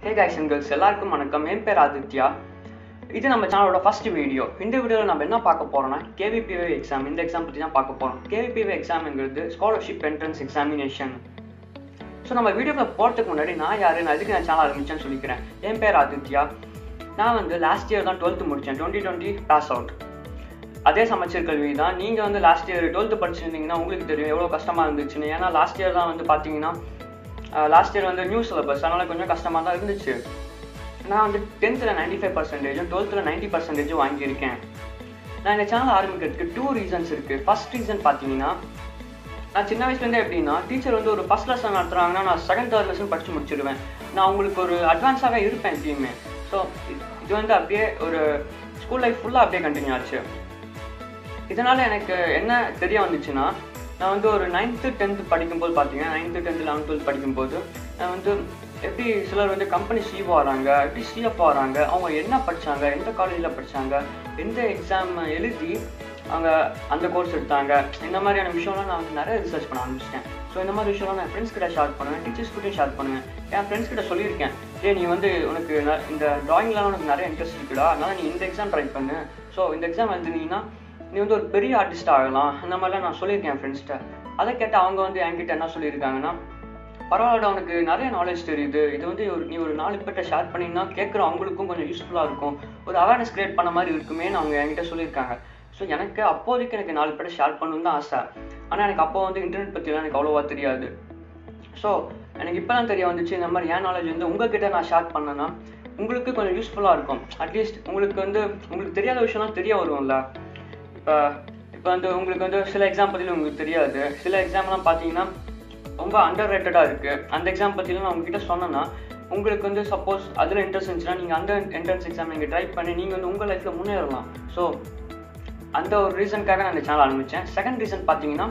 Hey guys and girls, எல்லாருக்கும் வணக்கம். என் பேர் ஆதித்யா. இது நம்ம சேனலோட ஃபர்ஸ்ட் வீடியோ. இந்த வீடியோவில் நம்ம என்ன பார்க்க போறோம்னா KVPY எக்ஸாம். இந்த எக்ஸாம் பற்றி தான் பார்க்க போறோம். KVPY எக்ஸாம்ங்கிறது ஸ்காலர்ஷிப் என்ட்ரன்ஸ் எக்ஸாமினேஷன். ஸோ நம்ம வீடியோக்குள்ள போகிறதுக்கு முன்னாடி நான் எதுக்கு நான் சேனல் ஆரம்பிச்சேன்னு சொல்லிக்கிறேன். என் பேர் ஆதித்யா. நான் லாஸ்ட் இயர் தான் 12th முடித்தேன். 2020 பாஸ் அவுட். அதே சமச்சீர் கல்வி தான். நீங்கள் லாஸ்ட் இயர் 12th படிச்சிருந்தீங்கன்னா உங்களுக்கு தெரியும் எவ்வளோ கஷ்டமாக இருந்துச்சுன்னு. ஏன்னா லாஸ்ட் இயர் தான் பார்த்தீங்கன்னா லாஸ்ட் இயர் நியூ சிலபஸ், அதனால் கொஞ்சம் கஷ்டமாக தான் இருந்துச்சு. நான் 10th 95%, 12th 90% வாங்கியிருக்கேன். நான் இந்த சேனல் ஆரம்பிக்கிறதுக்கு 2 ரீசன்ஸ் இருக்குது. ஃபர்ஸ்ட் ரீசன் பார்த்தீங்கன்னா, நான் சின்ன வயசுலேருந்தே எப்படின்னா டீச்சர் ஒரு ஃபர்ஸ்ட் லெசன் நடத்துகிறாங்கன்னா நான் செகண்ட் தேர்ட் லெசன் படித்து முடிச்சிடுவேன். நான் உங்களுக்கு ஒரு அட்வான்ஸாகவே இருப்பேன் எப்பயுமே. ஸோ இது அப்படியே ஒரு ஸ்கூல் லைஃப் ஃபுல்லாக அப்படியே கண்டினியூ ஆச்சு. இதனால் எனக்கு என்ன தெரிய வந்துச்சுன்னா, நான் ஒரு 9th 10th படிக்கும்போது பார்த்தீங்கன்னா 9th 10th 11th 12th படிக்கும்போது நான் எப்படி சிலர் கம்பெனி சிஓ ஆகிறாங்க, எப்படி சிஎஃப் ஆகிறாங்க, அவங்க என்ன படித்தாங்க, எந்த காலேஜில் படித்தாங்க, எந்த எக்ஸாம் எழுதி அவங்க அந்த கோர்ஸ் எடுத்தாங்க, இந்த மாதிரியான விஷயம்லாம் நான் நிறைய ரிசர்ச் பண்ண ஆரம்பிச்சிட்டேன். ஸோ இந்த மாதிரி விஷயம்லாம் நான் ஃப்ரெண்ட்ஸ் கிட்ட ஷேர் பண்ணுவேன், டீச்சர்ஸ் கிட்டே ஷேர் பண்ணுவேன். என் ஃப்ரெண்ட்ஸ் கிட்ட சொல்லியிருக்கேன், நீ உனக்கு இந்த ட்ராயிங்லாம் உனக்கு நிறைய இன்ட்ரெஸ்ட் இருக்குடா, அதனால் நீ இந்த எக்ஸாம் ட்ரை பண்ணு. ஸோ இந்த எக்ஸாம் எழுதுனீங்கன்னா நீ ஒரு பெரிய ஆர்டிஸ்ட் ஆகலாம், அந்த மாதிரிலாம் நான் சொல்லியிருக்கேன் என் ஃப்ரெண்ட்ஸ்கிட்ட. அதை கேட்ட அவங்க என்கிட்ட என்ன சொல்லியிருக்காங்கன்னா, பரவாயில்ல உனக்கு நிறைய நாலேஜ் தெரியுது, இது நீ ஒரு 4 பேர்கிட்ட ஷேர் பண்ணிங்கன்னா கேட்குற அவங்களுக்கும் கொஞ்சம் யூஸ்ஃபுல்லாக இருக்கும், ஒரு அவேர்னஸ் கிரியேட் பண்ண மாதிரி இருக்குமேன்னு அவங்க என்கிட்ட சொல்லியிருக்காங்க. ஸோ எனக்கு அப்போதைக்கு எனக்கு 4 பேர்ட்ட ஷேர் பண்ணணுன்னு தான் ஆசை. ஆனால் எனக்கு அப்போ இன்டர்நெட் பற்றிலாம் எனக்கு அவ்வளோவா தெரியாது. ஸோ எனக்கு இப்போ தான் தெரிய வந்துச்சு, இந்த மாதிரி என் நாலேஜ் உங்கள்கிட்ட நான் ஷேர் பண்ணேன்னா உங்களுக்கு கொஞ்சம் யூஸ்ஃபுல்லாக இருக்கும். அட்லீஸ்ட் உங்களுக்கு உங்களுக்கு தெரியாத விஷயம்லாம் தெரிய வரும்ல. இப்போ உங்களுக்கு சில எக்ஸாம் பற்றியும் உங்களுக்கு தெரியாது. சில எக்ஸாம்லாம் பார்த்தீங்கன்னா ரொம்ப அண்டர் ரேட்டடாக இருக்குது. அந்த எக்ஸாம் பற்றிலாம் நான் உங்ககிட்ட சொன்னேன்னா உங்களுக்கு சப்போஸ் அதில் இன்ட்ரெஸ்ட் இருந்துச்சுன்னா நீங்கள் அந்த என்ட்ரன்ஸ் எக்ஸாம் நீங்கள் ட்ரை பண்ணி நீங்கள் உங்கள் லைஃப்பில் முன்னேறலாம். ஸோ அந்த ஒரு ரீசனுக்காக நான் இந்த சேனல் ஆரம்பித்தேன். செகண்ட் ரீசன் பார்த்தீங்கன்னா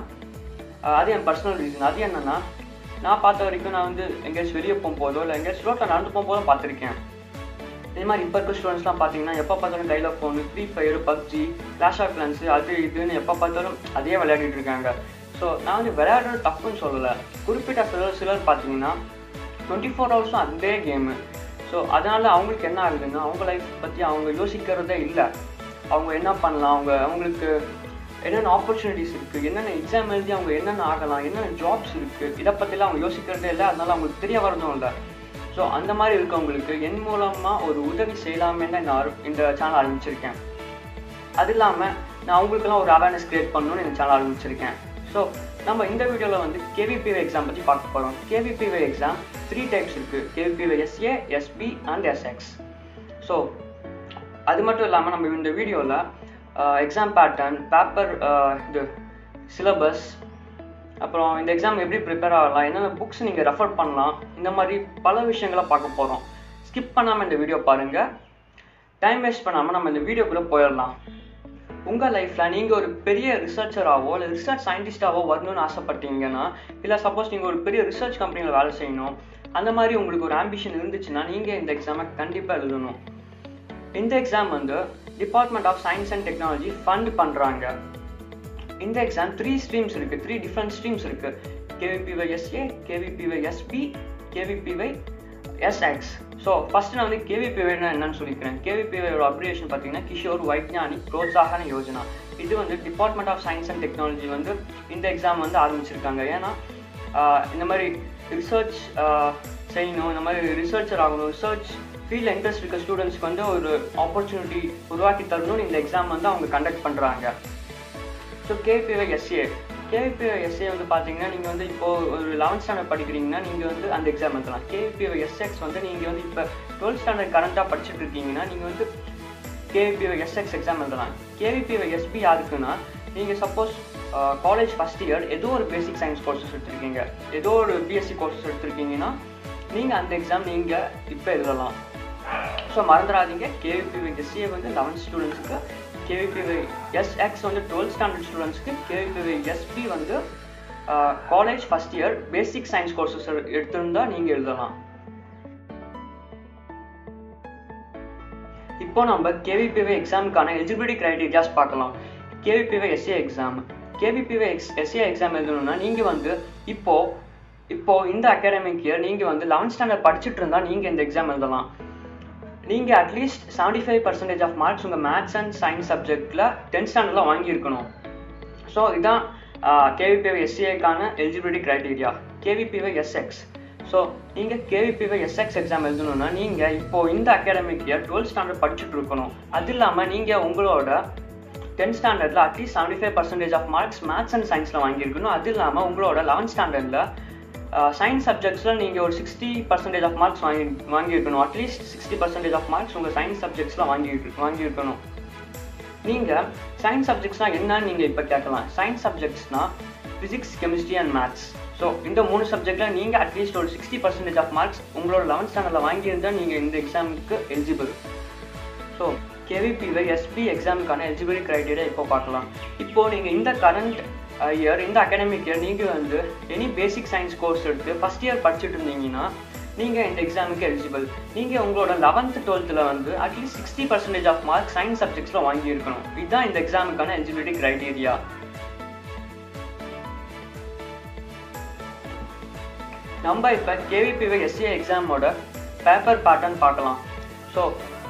அது என் பர்சனல் ரீசன். அது என்னென்னா, நான் பார்த்த வரைக்கும் நான் எங்கேயாச்சும் வெளியே போகும்போதோ இல்லை எங்கேயாச்சும் ரோட்டில் நடந்து போகும்போதும் பார்த்துருக்கேன். இதே மாதிரி இப்போ இருக்க ஸ்டூடெண்ட்ஸ்லாம் பார்த்தீங்கன்னா எப்போ பார்த்தாலும் கையில் phone, Free Fire, PUBG, Clash of Clans, அது இதுன்னு எப்போ பார்த்தாலும் அதே விளையாடிட்டு இருக்காங்க. ஸோ நான் விளையாடுறது தப்புன்னு சொல்லலை. குறிப்பிட்ட சிலர் பார்த்தீங்கன்னா 24 ஹவர்ஸும் அதே கேமு. ஸோ அதனால் அவங்களுக்கு என்ன ஆகுதுன்னா, அவங்க லைஃப் பற்றி அவங்க யோசிக்கிறதே இல்லை. அவங்க என்ன பண்ணலாம், அவங்களுக்கு என்னென்ன ஆப்பர்ச்சுனிட்டிஸ் இருக்குது, என்னென்ன எக்ஸாம் எழுதி அவங்க என்னென்ன ஆகலாம், என்னென்ன ஜாப்ஸ் இருக்குது, இதை பற்றிலாம் அவங்க யோசிக்கிறதே இல்லை. அதனால் அவங்களுக்கு தெரிய வரதும் இல்லை. ஸோ அந்த மாதிரி இருக்கவங்களுக்கு என் மூலமாக ஒரு உதவி செய்யலாமே தான் இந்த சேனல் ஆரம்பிச்சிருக்கேன். அது இல்லாமல் நான் அவங்களுக்கெல்லாம் ஒரு அவேர்னஸ் கிரியேட் பண்ணணும்னு இந்த சேனல் ஆரம்பிச்சிருக்கேன். ஸோ நம்ம இந்த வீடியோவில் KVPY எக்ஸாம் பற்றி பார்க்க போகிறோம். KVPY எக்ஸாம் 3 டைப்ஸ் இருக்குது. KVPY SA, SB and SX. So அது மட்டும் இல்லாமல் நம்ம இந்த வீடியோவில் எக்ஸாம் பேட்டர்ன், பேப்பர், இது சிலபஸ், அப்புறம் இந்த எக்ஸாம் எப்படி ப்ரிப்பேர் ஆகலாம், என்னென்ன புக்ஸ் நீங்கள் ரெஃபர் பண்ணலாம், இந்த மாதிரி பல விஷயங்களை பார்க்க போகிறோம். ஸ்கிப் பண்ணாமல் இந்த வீடியோ பாருங்கள். டைம் வேஸ்ட் பண்ணாமல் நம்ம இந்த வீடியோக்குள்ளே போயிடலாம். உங்கள் லைஃப்பில் நீங்கள் ஒரு பெரிய ரிசர்ச்சராகவோ இல்லை ரிசர்ச் சயின்டிஸ்டாகவோ வரணும்னு ஆசைப்பட்டீங்கன்னா, இல்லை சப்போஸ் நீங்கள் ஒரு பெரிய ரிசர்ச் கம்பெனியில் வேலை செய்யணும், அந்த மாதிரி உங்களுக்கு ஒரு ஆம்பிஷன் இருந்துச்சுன்னா நீங்கள் இந்த எக்ஸாமை கண்டிப்பாக எழுதணும். இந்த exam department of science and technology fund பண்ணுறாங்க. இந்த எக்ஸாம் 3 ஸ்ட்ரீம்ஸ் இருக்குது, 3 டிஃப்ரெண்ட் ஸ்ட்ரீம்ஸ் இருக்குது. KVPY SA, KVPY SB, KVPY SX. So first நான் KVPY என்னன்னு சொல்லிக்கிறேன். KVPYயோட அப்ரிவேஷன் பார்த்தீங்கன்னா கிஷோர் வைஜ்ஞானி புரோத்சாகன யோஜனா. இது department of science and technology இந்த எக்ஸாம் ஆரம்பிச்சிருக்காங்க. ஏன்னா இந்த மாதிரி ரிசர்ச் செய்யணும், இந்த மாதிரி ரிசர்ச்சர் ஆகணும், ரிசர்ச் ஃபீல்டில் இன்ட்ரெஸ்ட் இருக்க ஸ்டூடெண்ட்ஸ்க்கு ஒரு ஆப்பர்ச்சுனிட்டி உருவாக்கி தரணும்னு இந்த எக்ஸாம் அவங்க கண்டக்ட் பண்ணுறாங்க. ஸோ KVPY SA பார்த்தீங்கன்னா நீங்கள் இப்போது ஒரு 11th ஸ்டாண்டர்ட் படிக்கிறீங்கன்னா நீங்கள் அந்த எக்ஸாம் எழுதலாம். KVPY SX நீங்கள் இப்போ 12th ஸ்டாண்டர்ட் கரண்ட்டாக படிச்சுட்டு இருக்கீங்கன்னா நீங்கள் KVPY SX எக்ஸாம் எழுதலாம். KVPY SB யாருக்குன்னா, நீங்கள் சப்போஸ் காலேஜ் ஃபஸ்ட் இயர் ஏதோ ஒரு பேசிக் சயின்ஸ் கோர்சஸ் எடுத்துருக்கீங்க, ஏதோ ஒரு BSc கோர்சஸ் எடுத்துருக்கீங்கன்னா நீங்கள் அந்த எக்ஸாம் நீங்கள் இப்போ எழுதலாம். ஸோ மறந்துடாதீங்க, KVPY SA 11th ஸ்டூடெண்ட்ஸுக்கு, KVPY SX 12th ஸ்டாண்டர்ட் ஸ்டூடெண்ட்ஸ்க்கு, KVPY SB college first year basic science courses எடுத்திருந்தால் நீங்கள் எழுதலாம். இப்போ நம்ம KVPY எக்ஸாமுக்கான எலிஜிபிலிட்டி க்ரைட்டீரியாஸ் பார்க்கலாம். KVPY SA exam, KVPY SA exam எழுதணும்னா நீங்கள் இப்போது இப்போ இந்த அகாடமிக் இயர் நீங்கள் வந்து 11th ஸ்டாண்டர்ட் படிச்சுட்டு இருந்தால் நீங்கள் இந்த எக்ஸாம் எழுதலாம். நீங்கள் அட்லீஸ்ட் 75% ஆஃப் மார்க்ஸ் உங்கள் மேத்ஸ் அண்ட் சயின்ஸ் சப்ஜெக்டில் 10th ஸ்டாண்டர்டில் வாங்கியிருக்கணும். ஸோ இதுதான் கேவிபிஒய் எஸ்சிஏக்கான eligibility criteria. KVPY SX. So நீங்கள் கேவிபிஒய் எஸ்எக்ஸ் எக்ஸாம் எழுதணுன்னா நீங்கள் இப்போது இந்த அகாடமிக் இயர் 12th ஸ்டாண்டர்ட் படிச்சுட்டு இருக்கணும். அது இல்லாமல் நீங்கள் உங்களோட 10th ஸ்டாண்டர்டில் at least 75% of marks maths and சயின்ஸில் வாங்கியிருக்கணும். அது இல்லாமல் உங்களோட 11th ஸ்டாண்டர்டில் சயின்ஸ் சப்ஜெக்ட்ஸில் நீங்கள் ஒரு 60% ஆஃப் மார்க்ஸ் வாங்கியிருக்கணும். அட்லீஸ்ட் 60% ஆஃப் மார்க்ஸ் உங்கள் சயின்ஸ் சப்ஜெக்ட்ஸில் வாங்கியிருக்கணும். நீங்கள் சயின்ஸ் சப்ஜெக்ட்ஸ்னால் என்னன்னு நீங்கள் இப்போ கேட்கலாம். சயின்ஸ் சப்ஜெக்ட்ஸ்னால் physics, chemistry and maths. So இந்த 3 சப்ஜெக்டில் நீங்கள் அட்லீஸ்ட் ஒரு 60% ஆஃப் மார்க்ஸ் உங்களோட 11th ஸ்டாண்டர்டில் வாங்கியிருந்தால் நீங்கள் இந்த எக்ஸாமுக்கு எலிஜிபிள். ஸோ கேவிபிஒய் எஸ்பி எக்ஸாமுக்கான எலிஜிபிலிட்டி க்ரைட்டீரியா இப்போ பார்க்கலாம். இப்போது நீங்கள் இந்த கரண்ட் இயர், இந்த அகாடமிக் இயர் நீங்கள் வந்து எனி பேசிக் சயின்ஸ் கோர்ஸ் எடுத்து ஃபஸ்ட் இயர் படிச்சுட்டு இருந்தீங்கன்னா நீங்கள் இந்த எக்ஸாமுக்கு எலிஜிபிள். நீங்கள் உங்களோட 11th 12th வந்து அட்லீஸ்ட் 60% ஆஃப் மார்க் சயின்ஸ் சப்ஜெக்ட்ஸில் வாங்கியிருக்கணும். இதுதான் இந்த எக்ஸாமுக்கான எலிஜிபிலிட்டி க்ரைட்டீரியா. நம்ம இப்போ கேவிபிஒய் எஸ்சிஏ எக்ஸாமோட பேப்பர் பேட்டர்ன் பார்க்கலாம். ஸோ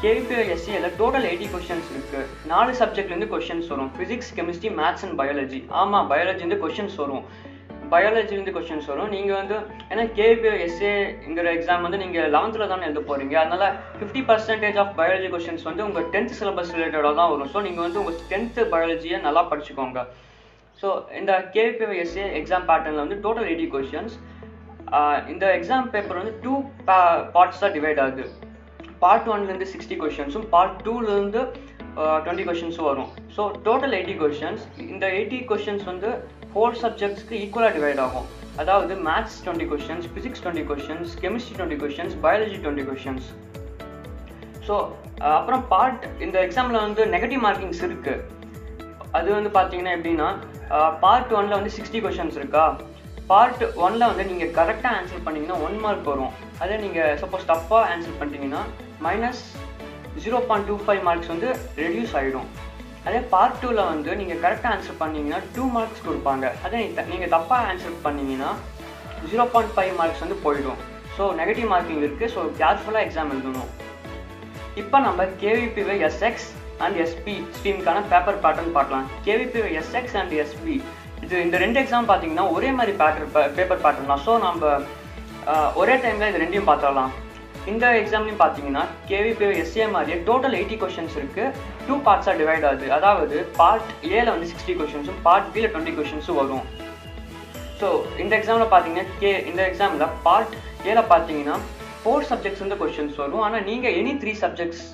கேவிபிஒய் எஸ்சிஏல டோட்டல் 80 கொஷின்ஸ் இருக்குது. 4 சப்ஜெக்ட்லேருந்து கொஷின்ஸ் வரும். Physics, chemistry, maths and biology. ஆமாம், பயாலஜிலேருந்து கொஷின்ஸ் வரும். நீங்கள் வந்து ஏன்னா கேவிபிஒய் எஸ்சிஏங்கிற எக்ஸாம் வந்து நீங்கள் 11th தானே எழுத போகிறீங்க. அதனால் 50% ஆஃப் பயாலஜி கொஷின்ஸ் வந்து உங்கள் 10th சிலபஸ் ரிலேட்டடாக தான் வரும். ஸோ நீங்கள் வந்து உங்கள் 10th பயாலஜியை நல்லா படிச்சுக்கோங்க. ஸோ இந்த கேவிபிஒய் எஸ்சிஏ எக்ஸாம் பேட்டர்னில் வந்து டோட்டல் 80 கொஷின்ஸ். இந்த எக்ஸாம் பேப்பர் வந்து 2 பார்ட்ஸாக டிவைட் ஆகுது. பார்ட் 1லேருந்து 60 கொஷின்ஸும் பார்ட் 2லேருந்து 20 கொஷின்ஸும் வரும். So total 80 questions. இந்த 80 கொஷின்ஸ் வந்து 4 சப்ஜெக்ட்ஸ்க்கு ஈக்குவலாக டிவைட் ஆகும். அதாவது maths 20 questions, physics 20 questions, chemistry 20 questions, biology 20 questions. So அப்புறம் இந்த எக்ஸாமில் வந்து நெகட்டிவ் மார்க்கிங்ஸ் இருக்குது. அது வந்து பார்த்தீங்கன்னா எப்படின்னா பார்ட் 1ல் வந்து 60 கொஷின்ஸ் இருக்கா. பார்ட் 1ல் வந்து நீங்கள் கரெக்டாக ஆன்சர் பண்ணிங்கன்னா 1 மார்க் வரும். அதே நீங்கள் சப்போஸ் டஃப்பாக ஆன்சர் பண்ணிட்டீங்கன்னா -0.25 மார்க்ஸ் வந்து ரெடியூஸ் ஆகிடும். அதே பார்ட் 2ல் வந்து நீங்கள் கரெக்டாக ஆன்சர் பண்ணிங்கன்னா 2 மார்க்ஸ் கொடுப்பாங்க. அதே நீங்கள் தப்பாக ஆன்சர் பண்ணிங்கன்னா 0.5 மார்க்ஸ் வந்து போயிடும். ஸோ நெகட்டிவ் மார்க்கிங் இருக்குது. ஸோ கேர்ஃபுல்லாக எக்ஸாம் எழுதணும். இப்போ நம்ம கேவிபிஒய் எஸ்எக்ஸ் அண்ட் எஸ்பி ஸ்ட்ரீமுக்கான பேப்பர் பேட்டர்ன் பார்க்கலாம். கேவிபிஒய் எஸ்எக்ஸ் அண்ட் எஸ்பி இந்த 2 எக்ஸாம் பார்த்தீங்கன்னா ஒரே மாதிரி பேப்பர் பேட்டர்ன் தான். ஸோ நம்ம ஒரே டைமில் இது 2யும் பார்த்துடலாம். இந்த எக்ஸாம்லையும் பார்த்தீங்கன்னா கேவிபிஒய் எஸ்சிஏ மாதிரியே டோட்டல் 80 கொஷின்ஸ் இருக்குது. 2 பார்ட்ஸாக டிவைட் ஆகுது. அதாவது பார்ட் ஏல வந்து 60 கொஷின்ஸும் பார்ட் பியில் 20 கொஷின்ஸும் வரும். ஸோ இந்த எக்ஸாமில் பார்த்தீங்கன்னா இந்த எக்ஸாமில் பார்ட் ஏல பார்த்தீங்கன்னா 4 சப்ஜெக்ட்ஸ் வந்து கொஷின்ஸ் வரும். ஆனால் நீங்கள் எனி 3 சப்ஜெக்ட்ஸ்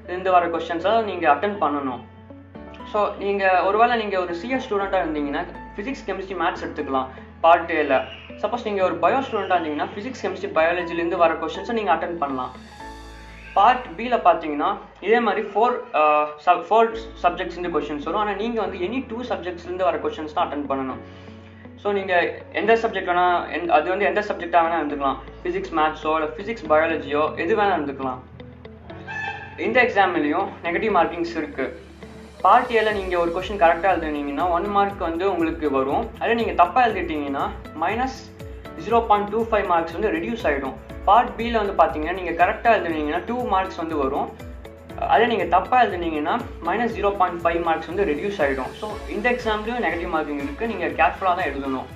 இருந்து வர கொஷின்ஸாக நீங்கள் அட்டென்ட் பண்ணணும். ஸோ ஒருவேளை நீங்கள் ஒரு சிஎஸ் ஸ்டூடெண்ட்டாக இருந்தீங்கன்னா ஃபிசிக்ஸ், கெமிஸ்ட்ரி, மேத்ஸ் எடுத்துக்கலாம் பார்ட் ஏல. சப்போஸ் நீங்கள் ஒரு பயோ ஸ்டூடெண்ட்டாக இருந்தீங்கன்னா ஃபிசிக்ஸ், கெமிஸ்ட்ரி, பயாலஜிலேருந்து வர கொஷின்ஸை நீங்கள் அட்டென்ட் பண்ணலாம். பார்ட் பியில் பார்த்தீங்கன்னா இதே மாதிரி 4 சப்ஜெக்ட்ஸ்லேருந்து கொஷின்ஸ் வரும். ஆனால் நீங்கள் வந்து எனி 2 சப்ஜெக்ட்ஸ்லேருந்து வர கொஷின்ஸ் தான் அட்டென்ட் பண்ணணும். ஸோ நீங்கள் எந்த சப்ஜெக்ட் வேணால் அது வந்து எந்த சப்ஜெக்டாக வேணால் இருந்துக்கலாம். ஃபிசிக்ஸ் மேத்ஸோ இல்லை ஃபிசிக்ஸ் பயாலஜியோ எது வேணால் இருந்துக்கலாம். இந்த எக்ஸாம்லேயும் நெகட்டிவ் மார்க்கிங்ஸ் இருக்குது. பார்ட் ஏல நீங்கள் ஒரு கொஷின் கரெக்டாக எழுதுனீங்கன்னா 1 மார்க் வந்து உங்களுக்கு வரும். அதே நீங்கள் தப்பாக எழுதிட்டீங்கன்னா -0.25 மார்க்ஸ் வந்து ரெடியூஸ் ஆகிடும். பார்ட் பியில் வந்து பார்த்தீங்கன்னா நீங்கள் கரெக்டாக எழுதுனீங்கன்னா 2 மார்க்ஸ் வந்து வரும். அதே நீங்கள் தப்பாக எழுதுனீங்கன்னா -0.5 மார்க்ஸ் வந்து ரெடியூஸ் ஆகிடும். ஸோ இந்த எக்ஸாம்லேயும் நெகட்டிவ் மார்க்கிங் இருக்குது. நீங்கள் கேர்ஃபுல்லாக தான் எழுதணும்.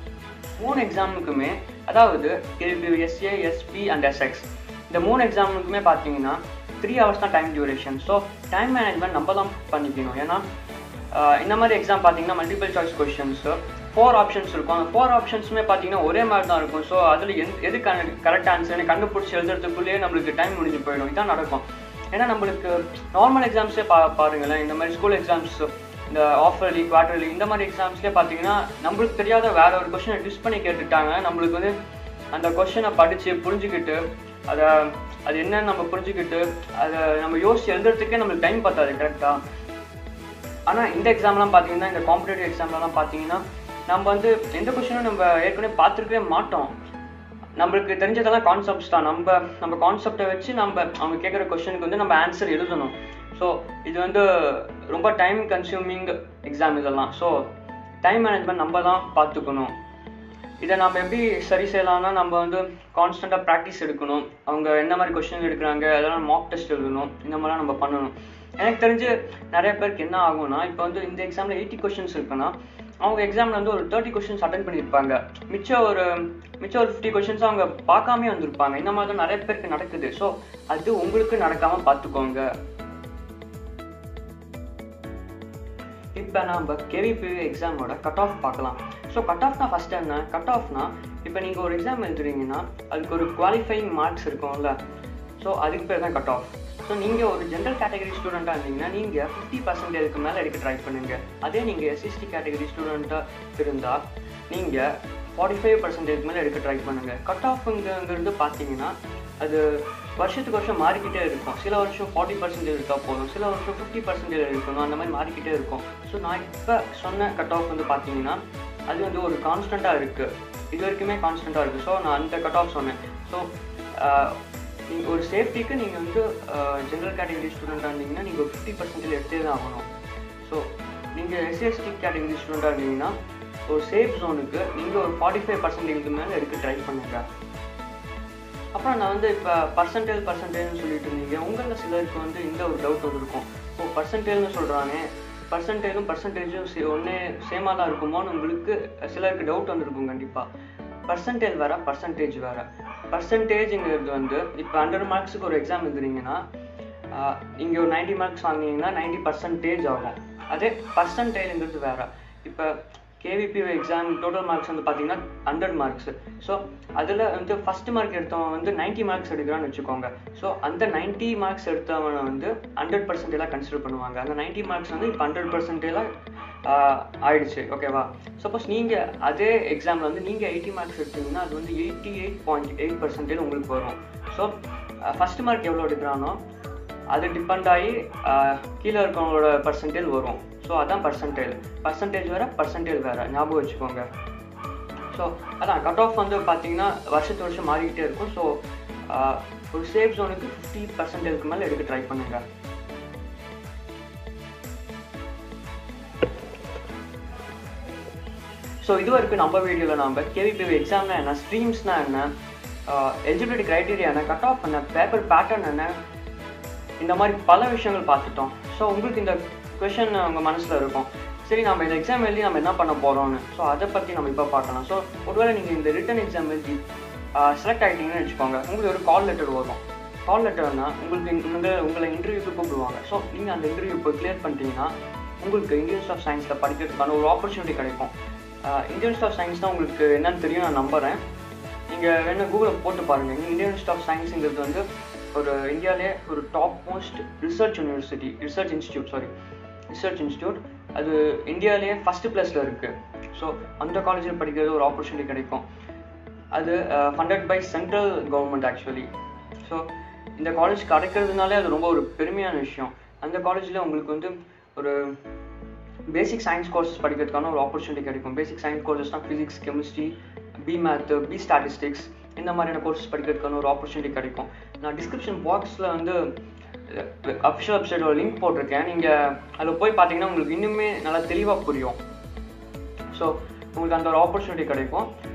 3 எக்ஸாமுக்குமே, அதாவது KVPY SCA, SP and SX, இந்த 3 எக்ஸாமுக்குமே பார்த்தீங்கன்னா 3 hours தான் time duration. So time management நம்ம தான் பண்ணிக்கணும். ஏன்னா இந்த மாதிரி எக்ஸாம் பார்த்தீங்கன்னா மல்டிபிள் சாய்ஸ் கொஷின்ஸ் 4 ஆப்ஷன்ஸ் இருக்கும். அந்த 4 ஆப்ஷன்ஸுமே பார்த்தீங்கன்னா ஒரே மாதிரி தான் இருக்கும். ஸோ அதில் எது கரெக்ட் ஆன்சர்னு கண்டுபிடிச்சி எழுதுறதுக்குள்ளேயே நம்மளுக்கு டைம் முடிஞ்சு போயிடும். இதான் நடக்கும். ஏன்னா நம்மளுக்கு நார்மல் எக்ஸாம்ஸே பாருங்களேன். இந்த மாதிரி ஸ்கூல் எக்ஸாம்ஸ், இந்த ஆஃபர்லி, குவார்டர்லி, இந்த மாதிரி எக்ஸாம்ஸ்லேயே பார்த்தீங்கன்னா நம்மளுக்கு தெரியாத வேற ஒரு கொஷினை ட்விஸ்ட் பண்ணி கேட்டுட்டாங்க. நம்மளுக்கு வந்து அந்த கொஷினை படித்து புரிஞ்சுக்கிட்டு அது என்னன்னு நம்ம புரிஞ்சுக்கிட்டு அதை நம்ம யோசிச்சு எழுதுறதுக்கே நம்மளுக்கு டைம் பத்தாது கரெக்டாக. ஆனால் இந்த எக்ஸாம்லாம் பார்த்தீங்கன்னா, இந்த காம்படிட்டிவ் எக்ஸாம்லாம் பார்த்தீங்கன்னா நம்ம வந்து எந்த கொஷினும் நம்ம ஏற்கனவே பார்த்துருக்கவே மாட்டோம். நம்மளுக்கு தெரிஞ்சதெல்லாம் கான்செப்ட்ஸ் தான். நம்ம கான்செப்டை வச்சு அவங்க கேட்குற கொஷனுக்கு வந்து நம்ம ஆன்சர் எழுதணும். ஸோ இது வந்து ரொம்ப டைம் கன்சியூமிங் எக்ஸாம் இதெல்லாம். ஸோ டைம் மேனேஜ்மெண்ட் நம்ம தான் பார்த்துக்கணும். இதை நம்ம எப்படி சரி செய்யலாம்னா, நம்ம வந்து கான்ஸ்டண்ட்டாக ப்ராக்டிஸ் எடுக்கணும். அவங்க என்ன மாதிரி கொஸ்டின் எடுக்கிறாங்க அதெல்லாம் மார்க் டெஸ்ட் எழுதணும். இந்த மாதிரிலாம் நம்ம பண்ணணும். எனக்கு தெரிஞ்சு நிறைய பேருக்கு என்ன ஆகும்னா, இப்போ வந்து இந்த எக்ஸாமில் 80 கொஸ்டின்ஸ் இருக்குன்னா அவங்க எக்ஸாமில் வந்து ஒரு 30 கொஸ்டின்ஸ் அட்டன் பண்ணியிருப்பாங்க. மிச்சம் ஒரு 50 கொஸ்டின்ஸ் அவங்க பார்க்காமே வந்திருப்பாங்க. இந்த மாதிரி தான் நிறைய பேருக்கு நடக்குது. ஸோ அது உங்களுக்கு நடக்காமல் பார்த்துக்கோங்க. இப்போ நம்ம கேவிபிவி எக்ஸாமோட கட் ஆஃப் பார்க்கலாம். ஸோ கட் ஆஃப்னா ஃபஸ்ட் என்ன? கட் ஆஃப்னா இப்போ நீங்கள் ஒரு எக்ஸாம் எழுதுறீங்கன்னா அதுக்கு ஒரு குவாலிஃபைங் மார்க்ஸ் இருக்கும்ல, ஸோ அதுக்கு பேர் தான் கட் ஆஃப். ஸோ நீங்கள் ஒரு ஜென்ரல் கேட்டகரி ஸ்டூடெண்ட்டாக இருந்தீங்கன்னா நீங்கள் 50% மேலே எடுக்க ட்ரை பண்ணுங்கள். அதே நீங்கள் SST கேட்டகரி ஸ்டூடெண்ட்டாக இருந்தால் நீங்கள் 45% மேலே எடுக்க ட்ரை பண்ணுங்கள். கட் ஆஃப்ங்கிறது பார்த்தீங்கன்னா அது வருஷத்துக்கு வருஷம் மாறிக்கிட்டே இருக்கும். சில வருஷம் 40% எடுத்தால் போதும், சில வருஷம் 50% எடுக்கணும், அந்த மாதிரி மாறிக்கிட்டே இருக்கும். ஸோ நான் இப்போ சொன்ன கட் ஆஃப் வந்து பார்த்தீங்கன்னா அது வந்து ஒரு கான்ஸ்டண்ட்டாக இருக்குது. இது வரைக்குமே கான்ஸ்டண்ட்டாக இருக்குது. ஸோ நான் அந்த கட் ஆஃப் சொன்னேன். ஸோ நீங்கள் ஒரு சேஃப்டிக்கு நீங்கள் வந்து ஜென்ரல் கேட்டகரி ஸ்டூடெண்ட்டாக இருந்தீங்கன்னா நீங்கள் ஒரு 50% எடுத்தே தான் ஆகணும். ஸோ நீங்கள் SST கேட்டகரி ஸ்டூடெண்ட்டாக இருந்தீங்கன்னா ஒரு சேஃப் ஜோனுக்கு நீங்கள் ஒரு 45% மேலே எடுக்க ட்ரை பண்ணுங்கள். அப்புறம் நான் வந்து இப்போ பர்சன்டேஜ்னு சொல்லிட்டு இருந்தீங்க. உங்களில் சிலருக்கு வந்து இந்த ஒரு டவுட் வந்துருக்கும். ஸோ பர்சன்டேஜ்னு சொல்கிறாங்க, பர்சன்டேஜும் ஒன்றே சேமாக தான் இருக்குமோன்னு உங்களுக்கு சிலருக்கு டவுட் வந்துருக்கும். கண்டிப்பாக பர்சன்டேஜ் வேறு, பர்சன்டேஜ் வேறு. பர்சன்டேஜுங்கிறது வந்து இப்போ 100 மார்க்ஸுக்கு ஒரு எக்ஸாம் எழுதுறீங்கன்னா நீங்கள் ஒரு 90 மார்க்ஸ் வாங்கினீங்கன்னா 90% ஆகும். அதே பர்சன்டேஜுங்கிறது வேறு. இப்போ கேவிபிவி எக்ஸாம் டோட்டல் மார்க்ஸ் வந்து பார்த்தீங்கன்னா 100 மார்க்ஸு. ஸோ அதில் வந்து ஃபஸ்ட்டு மார்க் எடுத்தவன் வந்து 90 மார்க்ஸ் எடுக்கிறான்னு வச்சுக்கோங்க. ஸோ அந்த 90 மார்க்ஸ் எடுத்தவனை வந்து 100% கன்சிடர் பண்ணுவாங்க. அந்த 90 மார்க்ஸ் வந்து இப்போ 100% ஆயிடுச்சு. ஓகேவா? சப்போஸ் நீங்கள் அதே எக்ஸாமில் வந்து நீங்கள் 80 மார்க்ஸ் எடுத்தீங்கன்னா அது வந்து 88.8% உங்களுக்கு வரும். ஸோ ஃபஸ்ட்டு மார்க் எவ்வளோ எடுக்கிறானோ அது டிபெண்ட் ஆகி கீழே இருக்கவங்களோட பர்சன்டேஜ் வரும். ஸோ அதான் பர்சன்டேஜ் வேறு, பர்சன்டேஜ் வேறு, ஞாபகம் வச்சுக்கோங்க. ஸோ அதான் கட் ஆஃப் வந்து பார்த்தீங்கன்னா வருஷத்து வருஷம் மாறிக்கிட்டே இருக்கும். ஸோ ஒரு சேஃப் ஜோனுக்கு 50% மேலே எடுக்க ட்ரை பண்ணுங்கள். ஸோ இது வரைக்கும் நம்ம வீடியோவில் நம்ம கேவிபிவி எக்ஸாம்னா என்ன, ஸ்ட்ரீம்ஸ்னா என்ன, எலிஜிபிலிட்டி க்ரைட்டீரியா என்ன, கட் ஆஃப் என்ன, பேப்பர் பேட்டர்ன் என்ன, இந்த மாதிரி பல விஷயங்கள் பார்த்துட்டோம். ஸோ உங்களுக்கு இந்த கொஷன் உங்கள் மனசில் இருக்கும், சரி நம்ம இந்த எக்ஸாம் எழுதி நம்ம என்ன பண்ண போகிறோம்னு. ஸோ அதை பற்றி நம்ம இப்போ பார்க்கலாம். ஸோ ஒருவேளை நீங்கள் இந்த ரிட்டன் எக்ஸாம் எழுதி செலக்ட் ஆகிட்டீங்கன்னு வச்சுக்கோங்க, உங்களுக்கு ஒரு கால் லெட்டர் வரும். கால் லெட்டர்னால் உங்களை இன்டர்வியூக்கு கூப்பிடுவாங்க. ஸோ நீங்கள் அந்த இன்டர்வியூ இப்போ கிளியர் பண்ணிட்டீங்கன்னா உங்களுக்கு இந்தியன் இன்ஸ்டிடியூட் ஆஃப் சயின்ஸில் படிக்கிறதுக்கான ஒரு ஆப்பர்ச்சுனிட்டி கிடைக்கும். இந்தியன் இன்ஸ்டிடியூட் ஆஃப் சயின்ஸ் தான் உங்களுக்கு என்னன்னு தெரியும், நான் நம்புகிறேன். நீங்கள் வேணும் கூகுளில் போட்டு பாருங்கள். இந்தியன் இன்ஸ்டிடியூட் ஆஃப் சயின்ஸுங்கிறது வந்து ஒரு இந்தியாவிலே ஒரு டாப் மோஸ்ட் ரிசர்ச் இன்ஸ்டியூட். அது இந்தியாவிலேயே ஃபஸ்ட்டு ப்ளஸில் இருக்குது. ஸோ அந்த காலேஜில் படிக்கிறது ஒரு ஆப்பர்ச்சுனிட்டி கிடைக்கும். அது funded by central government actually. So இந்த காலேஜ் கிடைக்கிறதுனாலே அது ரொம்ப ஒரு பெருமையான விஷயம். அந்த காலேஜில் உங்களுக்கு வந்து ஒரு பேசிக் சயின்ஸ் கோர்சஸ் படிக்கிறதுக்கான ஒரு ஆப்பர்ச்சுனிட்டி கிடைக்கும். பேசிக் சயின்ஸ் கோர்சஸ்னால் ஃபிசிக்ஸ், கெமிஸ்ட்ரி, மேத், ஸ்டாட்டிஸ்டிக்ஸ், இந்த மாதிரியான கோர்சஸ் படிக்கிறதுக்கான ஒரு ஆப்பர்ச்சுனிட்டி கிடைக்கும். நான் டிஸ்கிரிப்ஷன் பாக்ஸில் வந்து அஃபிஷியல் வெப்சைட்டோட லிங்க் போட்டிருக்கேன். நீங்கள் அதில் போய் பார்த்தீங்கன்னா உங்களுக்கு இன்னுமே நல்லா தெளிவாக புரியும். ஸோ உங்களுக்கு அந்த ஒரு ஆப்பர்ச்சுனிட்டி கிடைக்கும்.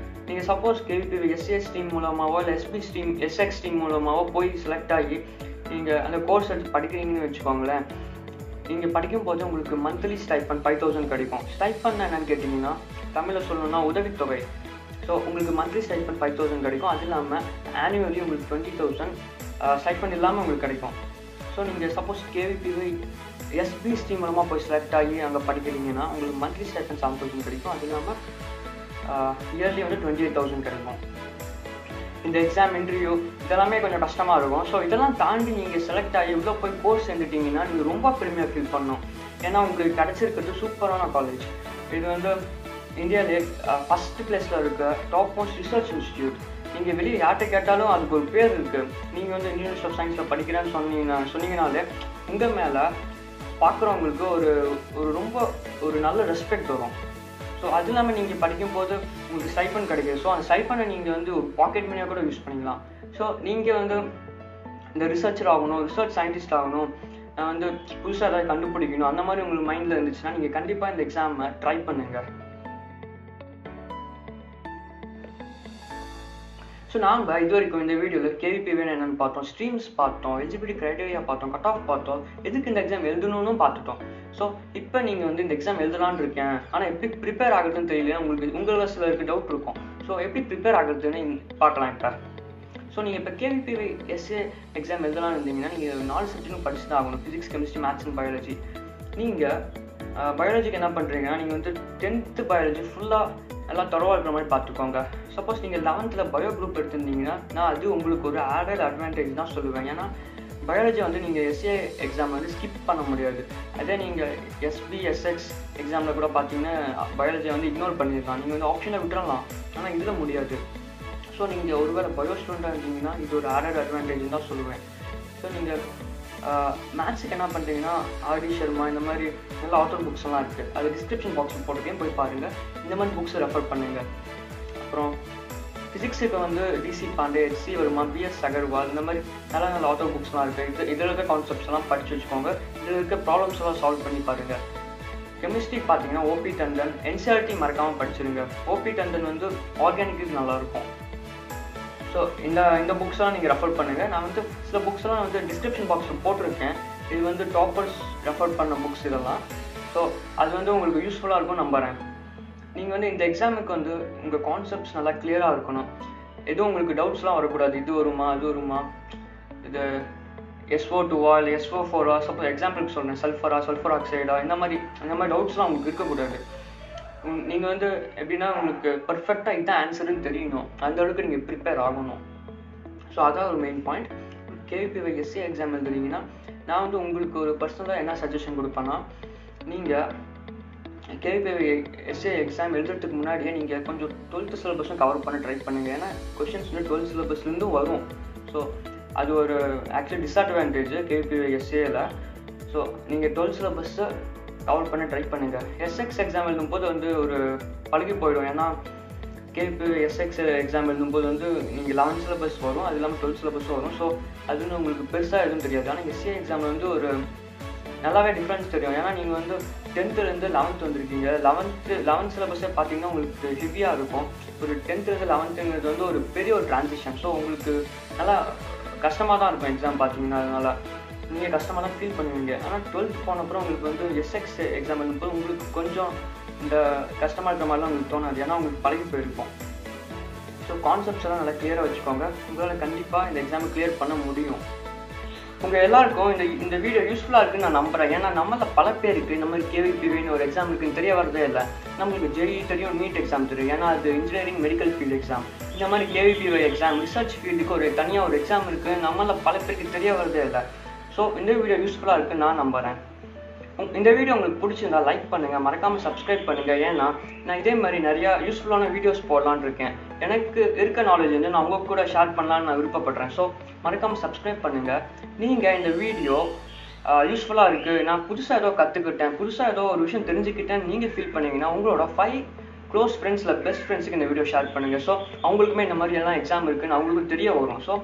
நீங்கள் சப்போஸ் கேவிபிவி SCS ஸ்ட்ரீம் மூலமாகவோ இல்லை SX ஸ்ட்ரீம் மூலமாகவோ போய் செலக்ட் ஆகி நீங்கள் அந்த கோர்ஸ் எடுத்து படிக்கிறீங்கன்னு வச்சுக்கோங்களேன். நீங்கள் படிக்கும்போது உங்களுக்கு மந்த்லி ஸ்டைஃபண்ட் 5000 கிடைக்கும். ஸ்டைஃபண்ட் என்னன்னு கேட்டிங்கன்னா தமிழில் சொல்லணும்னா உதவித்தொகை. ஸோ உங்களுக்கு மந்த்லி ஸ்டைஃபண்ட் 5000 கிடைக்கும். அது இல்லாமல் ஆனுவலி உங்களுக்கு 20,000 ஸ்டைஃபண்ட் இல்லாமல் உங்களுக்கு கிடைக்கும். ஸோ நீங்கள் சப்போஸ் கேவிபிவி SB ஸ்ட்ரீம் மூலமாக போய் செலக்ட் ஆகி அங்கே படிக்கிறீங்கன்னா உங்களுக்கு மந்த்லி ஸ்டைஃபண்ட் 7,000 கிடைக்கும். அது இல்லாமல் இயர்லி வந்து 28,000 கிடைக்கும். இந்த எக்ஸாம் இன்டர்வியூ இதெல்லாமே கொஞ்சம் கஷ்டமாக இருக்கும். ஸோ இதெல்லாம் தாண்டி நீங்கள் செலக்ட் ஆகி இவ்வளோ போய் கோர்ஸ் சேர்ந்துட்டிங்கன்னா நீங்கள் ரொம்ப பெருமையாக ஃபீல் பண்ணணும். ஏன்னா உங்களுக்கு கிடச்சிருக்கிறது சூப்பரான காலேஜ். இது வந்து இந்தியாவிலே ஃபஸ்ட்டு ப்ளேஸில் இருக்க டாப் மோஸ்ட் ரிசர்ச் இன்ஸ்டியூட். நீங்கள் வெளியே யார்கிட்ட கேட்டாலும் அதுக்கு ஒரு பேர் இருக்குது. நீங்கள் வந்து இந்தியன் இன்ஸ்டிடியூட் ஆஃப் சயின்ஸில் படிக்கிறேன்னு சொன்னீங்கனாலே உங்கள் மேலே பார்க்குறவங்களுக்கு ஒரு ரொம்ப ஒரு நல்ல ரெஸ்பெக்ட் வரும். ஸோ அது இல்லாமல் நீங்கள் படிக்கும்போது உங்களுக்கு ஸ்டைஃபண்ட் கிடைக்குது. ஸோ அந்த ஸ்டைஃபண்டை நீங்கள் வந்து ஒரு பாக்கெட் மணியாக கூட யூஸ் பண்ணிக்கலாம். ஸோ நீங்கள் வந்து இந்த ரிசர்ச்சர் ஆகணும், ரிசர்ச் சயின்டிஸ்ட் ஆகணும், நான் வந்து புதுசாக ஏதாவது கண்டுபிடிக்கணும், அந்த மாதிரி உங்களுக்கு மைண்டில் இருந்துச்சுன்னா நீங்கள் கண்டிப்பாக இந்த எக்ஸாமை ட்ரை பண்ணுங்கள். ஸோ நாம் இது வரைக்கும் இந்த வீடியோவில் கேவிபிவி என்னென்னு பார்த்தோம், ஸ்ட்ரீம்ஸ் பார்த்தோம், எலிஜிபிலிட்டி க்ரைட்டீரியா பார்த்தோம், கட் ஆஃப் பார்த்தோம், எதுக்கு இந்த எக்ஸாம் எழுதணும்னு பார்த்துட்டோம். ஸோ இப்போ நீங்கள் இந்த எக்ஸாம் எழுதலான்னு இருக்கேன், ஆனால் எப்படி ப்ரிப்பேர் ஆகுதுன்னு தெரியல, உங்களுக்கு சிலருக்கு டவுட் இருக்கும். ஸோ எப்படி ப்ரிப்பேர் ஆகுதுன்னு பார்க்கலாம் இப்போ. ஸோ நீங்கள் இப்போ கேவிபிவி எஸ்ஏ எக்ஸாம் எழுதலாம்னு இருந்தீங்கன்னா நீங்கள் 4 சப்ஜெக்ட்டும் படிச்சு தான் ஆகணும். Physics, chemistry, maths and biology. நீங்கள் பயாலஜிக்கு என்ன பண்ணுறீங்கன்னா நீங்கள் 10th பயாலஜி ஃபுல்லாக எல்லாம் தரவாக இருக்கிற மாதிரி பார்த்துக்கோங்க. சப்போஸ் நீங்கள் 11th பயோ குரூப் எடுத்திருந்தீங்கன்னா நான் அது உங்களுக்கு ஒரு ஆடட் அட்வான்டேஜ் தான் சொல்லுவேன். ஏன்னா பயாலஜி நீங்கள் எஸ்ஏ எக்ஸாம் ஸ்கிப் பண்ண முடியாது. அதே நீங்கள் எஸ்பி, எஸ்எக்ஸ் எக்ஸாமில் கூட பார்த்தீங்கன்னா பயாலஜியை இக்னோர் பண்ணிடலாம், நீங்கள் ஆப்ஷனை விட்டுறலாம், ஆனால் இதில் முடியாது. ஸோ நீங்கள் ஒருவேளை பயோ ஸ்டூடெண்ட்டாக இருந்தீங்கன்னா இது ஒரு ஆடட் அட்வான்டேஜ் தான் சொல்லுவேன். ஸோ நீங்கள் மேத்ஸுக்கு என்ன பண்ணுறீங்கன்னா ஆர்டி சர்மா இந்த மாதிரி நல்ல ஆத்தர் புக்ஸ் எல்லாம் இருக்குது, அது டிஸ்கிரிப்ஷன் பாக்ஸில் போட்டுக்கேன், போய் பாருங்கள். இந்த மாதிரி புக்ஸை ரெஃபர் பண்ணுங்கள். அப்புறம் ஃபிசிக்ஸுக்கு DC Pandey, HC Verma, BS Agarwal இந்த மாதிரி நல்ல ஆத்தர் புக்ஸ்லாம் இருக்குது. இதில் இருக்க கான்செப்ட்ஸ் எல்லாம் படித்து வச்சுக்கோங்க. இதில் இருக்க ப்ராப்ளம்ஸ் எல்லாம் சால்வ் பண்ணி பாருங்கள். கெமிஸ்ட்ரி பார்த்தீங்கன்னா ஓபி டண்டன், NCERT மறக்காமல் படிச்சிருங்க. ஓபி டண்டன் ஆர்கானிக்கு நல்லாயிருக்கும். ஸோ இந்த புக்ஸ்லாம் நீங்கள் ரெஃபர் பண்ணுங்கள். நான் சில புக்ஸ்லாம் டிஸ்கிரிப்ஷன் பாக்ஸில் போட்டிருக்கேன். இது டாப்பர்ஸ் ரெஃபர் பண்ண புக்ஸ் இதெல்லாம். ஸோ அது உங்களுக்கு யூஸ்ஃபுல்லாக இருக்கும் நம்புகிறேன். நீங்கள் இந்த எக்ஸாமுக்கு உங்கள் கான்செப்ட்ஸ் நல்லா கிளியராக இருக்கணும். எதுவும் உங்களுக்கு டவுட்ஸ்லாம் வரக்கூடாது. இது வருமா, அது வருமா, இது SO2 இல்லை SO4 சப்போஸ் எக்ஸாம்பிளுக்கு சொல்கிறேன், சல்ஃபர் ஆக்சைடா, இந்த மாதிரி டவுட்ஸ்லாம் உங்களுக்கு இருக்கக்கூடாது. நீங்கள் எப்படின்னா உங்களுக்கு பர்ஃபெக்டாக இதுதான் ஆன்சருன்னு தெரியணும், அந்த அளவுக்கு நீங்கள் ப்ரிப்பேர் ஆகணும். ஸோ அதான் ஒரு மெயின் பாயிண்ட். கேவிபிவி எஸ்ஏ எக்ஸாம் எழுதுறீங்கன்னா நான் உங்களுக்கு ஒரு பர்சனலாக என்ன சஜஷன் கொடுப்பேன்னா, நீங்கள் கேவிபிவி எஸ்ஏ எக்ஸாம் எழுதுறதுக்கு முன்னாடியே நீங்கள் கொஞ்சம் 12th சிலபஸும் கவர் பண்ண ட்ரை பண்ணுங்கள். ஏன்னா கொஷின்ஸ் 12th சிலபஸ்லேருந்தும் வரும். ஸோ அது ஒரு ஆக்சுவலி டிஸ்அட்வான்டேஜ் கேவிபிவி எஸ்ஏல. ஸோ நீங்கள் 12th சிலபஸை கவர் பண்ண ட்ரை பண்ணுங்கள். எஸ்எக்ஸ் எக்ஸாம் எழுதும்போது ஒரு பழகி போயிடும். ஏன்னா கேவிபிவி எஸ்எக்ஸ் எக்ஸாம் எழுதும்போது நீங்கள் 11th சிலபஸ் வரும், அது இல்லாமல் 12th சிலபஸும் வரும். ஸோ அது உங்களுக்கு பெருசாக எதுவும் தெரியாது. ஆனால் எஸ்ஏ எக்ஸாமில் ஒரு நல்லாவே டிஃப்ரென்ஸ் தெரியும். ஏன்னா நீங்கள் 10th-லேருந்து 11th வந்திருக்கீங்க. 11th சிலபஸே பார்த்தீங்கன்னா உங்களுக்கு ஹெவியாக இருக்கும். ஒரு 10th-லேருந்து 11th ஒரு பெரிய ஒரு ட்ரான்சிஷன். ஸோ உங்களுக்கு நல்லா கஷ்டமாக தான் இருக்கும் எக்ஸாம் பார்த்தீங்கன்னா. அதனால் நீங்கள் கஷ்டமாக தான் ஃபீல் பண்ணுவீங்க. ஆனால் 12th போன அப்புறம் உங்களுக்கு எஸ்எக்ஸ் எக்ஸாம் எழுதும்போது உங்களுக்கு கொஞ்சம் இந்த கஷ்டமாக இருக்கிற மாதிரிலாம் உங்களுக்கு தோணாது. ஏன்னா உங்களுக்கு பழகி போயிருக்கும். ஸோ கான்செப்ட்ஸ் எல்லாம் நல்லா கிளியராக வச்சுக்கோங்க. உங்களால் கண்டிப்பாக இந்த எக்ஸாமை கிளியர் பண்ண முடியும். உங்கள் எல்லாருக்கும் இந்த வீடியோ யூஸ்ஃபுல்லாக இருக்குன்னு நான் நம்புகிறேன். ஏன்னா நம்மள பல பேருக்கு இந்த மாதிரி கேவிபிவின்னு ஒரு எக்ஸாம் இருக்குன்னு தெரிய வரதே இல்லை. நம்மளுக்கு JEE தெரியும், நீட் எக்ஸாம் தெரியும், ஏன்னா அது இன்ஜினியரிங் மெடிக்கல் ஃபீல்டு எக்ஸாம். இந்த மாதிரி கேவிபிவி எக்ஸாம் ரிசர்ச் ஃபீல்டுக்கு ஒரு தனியாக ஒரு எக்ஸாம் இருக்குது, நம்மள பல பேருக்கு தெரிய வரதே இல்லை. ஸோ இந்த வீடியோ யூஸ்ஃபுல்லாக இருக்குன்னு நான் நம்புகிறேன். இந்த வீடியோ உங்களுக்கு பிடிச்சிருந்தா லைக் பண்ணுங்கள், மறக்காமல் சப்ஸ்கிரைப் பண்ணுங்கள். ஏன்னா நான் இதே மாதிரி நிறையா யூஸ்ஃபுல்லான வீடியோஸ் போடலான்னு இருக்கேன். எனக்கு இருக்க நாலேஜ் நான் உங்கள் கூட ஷேர் பண்ணலான்னு நான் விருப்பப்படுறேன். ஸோ மறக்காமல் சப்ஸ்கிரைப் பண்ணுங்கள். நீங்கள் இந்த வீடியோ யூஸ்ஃபுல்லாக இருக்குது, நான் புதுசாக ஏதோ கற்றுக்கிட்டேன், புதுசாக ஏதோ ஒரு விஷயம் தெரிஞ்சுக்கிட்டேன்னு நீங்கள் ஃபீல் பண்ணிங்கன்னா உங்களோட 5 க்ளோஸ் ஃப்ரெண்ட்ஸில் பெஸ்ட் ஃப்ரெண்ட்ஸுக்கு இந்த வீடியோ ஷேர் பண்ணுங்கள். ஸோ அவங்களுக்குமே இந்த மாதிரி எல்லாம் எக்ஸாம் இருக்குன்னு அவங்களுக்கு தெரிய வரும். ஸோ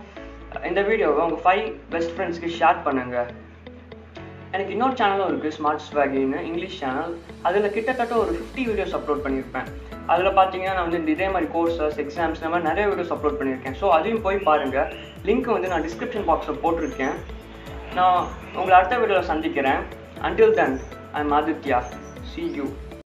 இந்த வீடியோவை உங்கள் 5 பெஸ்ட் ஃப்ரெண்ட்ஸ்க்கு ஷேர் பண்ணுங்கள். எனக்கு இன்னொரு சேனலும் இருக்குது, ஸ்மார்ட் ஸ்வாகின்னு இங்கிலீஷ் சேனல். அதில் கிட்டத்தட்ட ஒரு 50 வீடியோஸ் அப்லோட் பண்ணியிருப்பேன். அதில் பார்த்தீங்கன்னா நான் இதே மாதிரி கோர்சஸ், எக்ஸாம்ஸ் இந்த மாதிரி நிறைய வீடியோஸ் அப்லோட் பண்ணியிருக்கேன். ஸோ அதையும் போய் பாருங்கள். லிங்க் நான் டிஸ்கிரிப்ஷன் பாக்ஸில் போட்டிருக்கேன். நான் உங்களை அடுத்த வீடியோவில் சந்திக்கிறேன். Until then, I'm Aditya. See you.